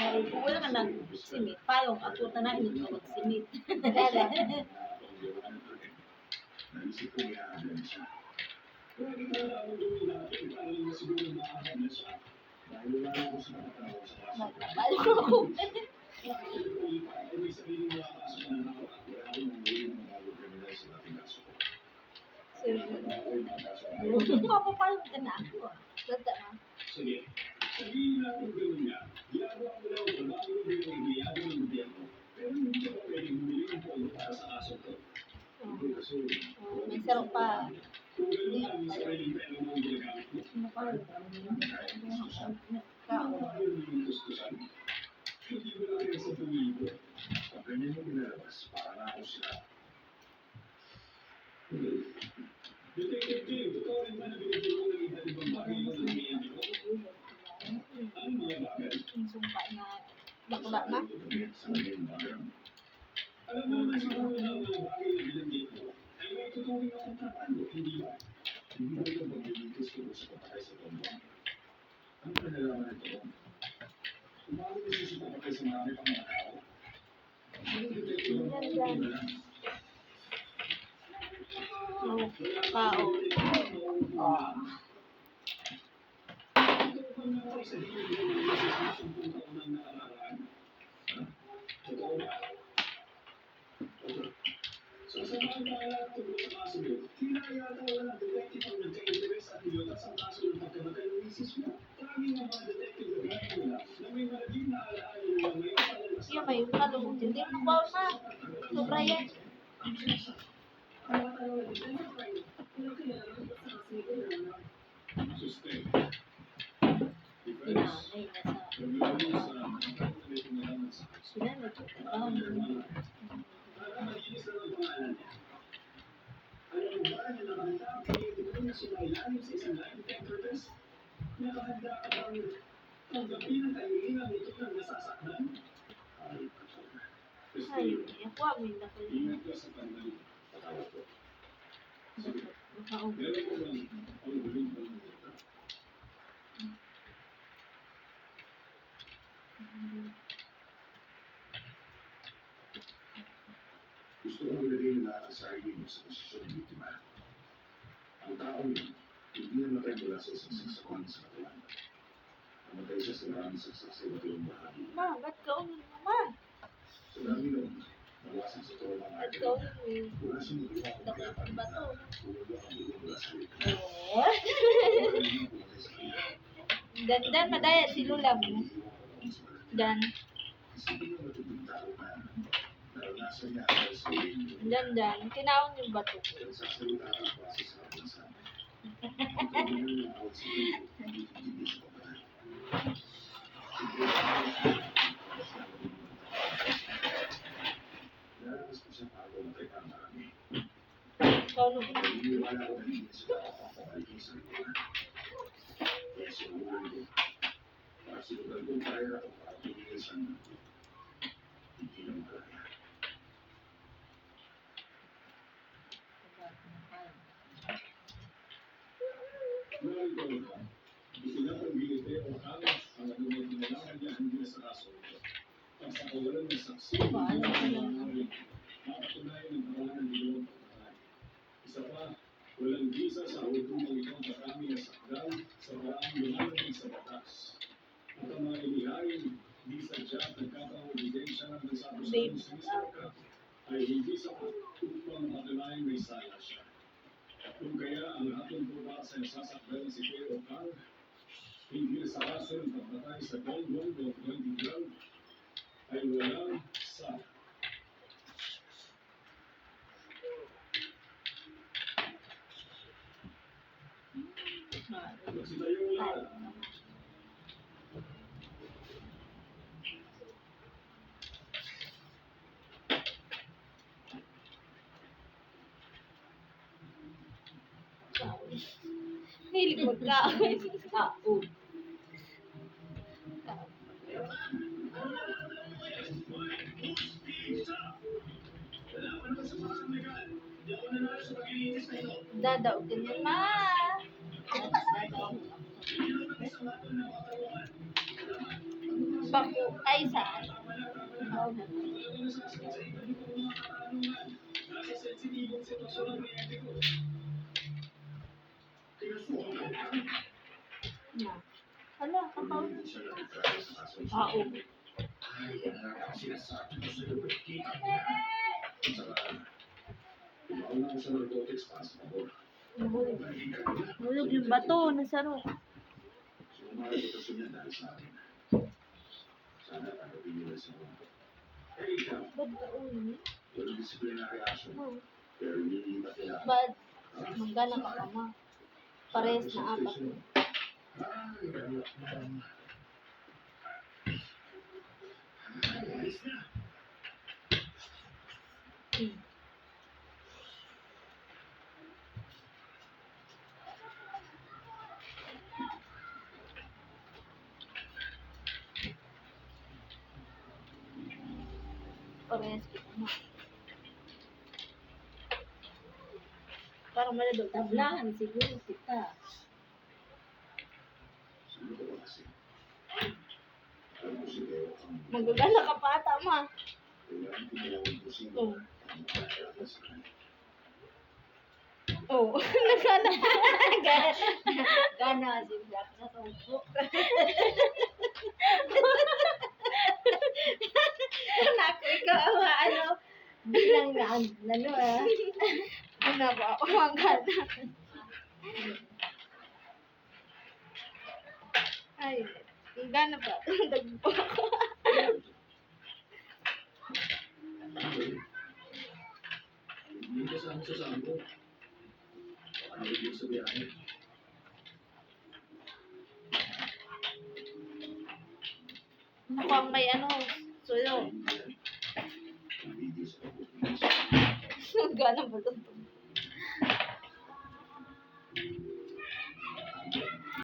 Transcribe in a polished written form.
Ay, kung wala ka nag-simit, payong ako tanahin ito mag-simit. Balo ako. Mapapayong ka na ako. Ganda na. May sarap pa. Yung sumpa na bakla na. Kao. Iya may kalong hindi mo ba na sobra yan. Ay, ako amin na pala. Gusto ko nilagay na ang sarili mo sa posisyon ng biktima. Ang taong hindi namatay mula sa isang saksakan sa katawan. Namatay siya sa maraming saksak sa iba't ibang bahagi. Ma, ba't ka ulit naman? Sa dami nun, nawasan sa toro ng Ba't ka arkin. ulit? Wala siyang magawa kung Dakot kaya ba to? Pumulong ang dugo mula sa likod. Dan, madaya si Lula mo. Dan, Isipin mo matutong tao na naranasan niya ang sa sarili. dan, kinaon yung bato. Nagsasalita ang base sa kapansan. Ang kailangan na awat sa iyo, hindi hindi sa pagkakas. Nalakas ko siya para matay ang marami. Ikaw nung Naniniwala ko na hindi sila makakabalik sa likuran. Kaya sinubukan ko. Para sinubukan kong kaya ako para tumigil sa hindi na makalaya. Walang visa sa hukumang ikaw marami na sakdal sa paraang lumalabig sa batas. At ang mga inihain, di sadya nagkataong ebidensya ng nagsapos ng sinisirka ay hindi sapat upang matunayan may sala siya. At kung kaya ang atong pruba sa nasasakdal si Pedro Carr, hindi sa kaso ng pagpatay sa Gold World of 2012 ay walang sala. Magsitayo lahat. nilikod ka. Oo. Dadaw, ganyan na. Baku, ay saan? Nasa sensitibong sitwasyon ang kliyente ko. Na. Hala, kapaw. Hindi siya nagkakaya sa kaso. Oo. Ay, yan nga ang sinasabi ko sa iyo. Kita mo na. At saka, tumaon ako sa narcotics para sa pabor. Hindi ka nila. Hulog yung bato, nasaro. So, mga reputasyon niya dahil sa akin. Sana tanggapin nila sa mga. Eh, ikaw, Ba't ka uwi? walang disciplinary action. Oh. Pero hindi ba kailangan? Ba't manggana ka pa ma? Parehas na apat. Ay, galak naman. Ay, alis na. Hmm. Parehas kita ma. Parang maladog. Tablahan siguro kita. Sino ka ba kasi? Alam mo si Leo ang Magagala ka pa ata ma. kailangan tinawag ko sino Oh. ang makakaya sa kanya. Oh, nagana. Gana si Black na tumpok. Naku, ikaw ang ano, bilang na ano Ano ba? Magana. Ay, gana pa. Dagpo ako. Hindi kasama sa sampo. Ano yung sa biyahe? Mukhang may ano, suyo. Hindi sa pagpupulis. Gana ba ito?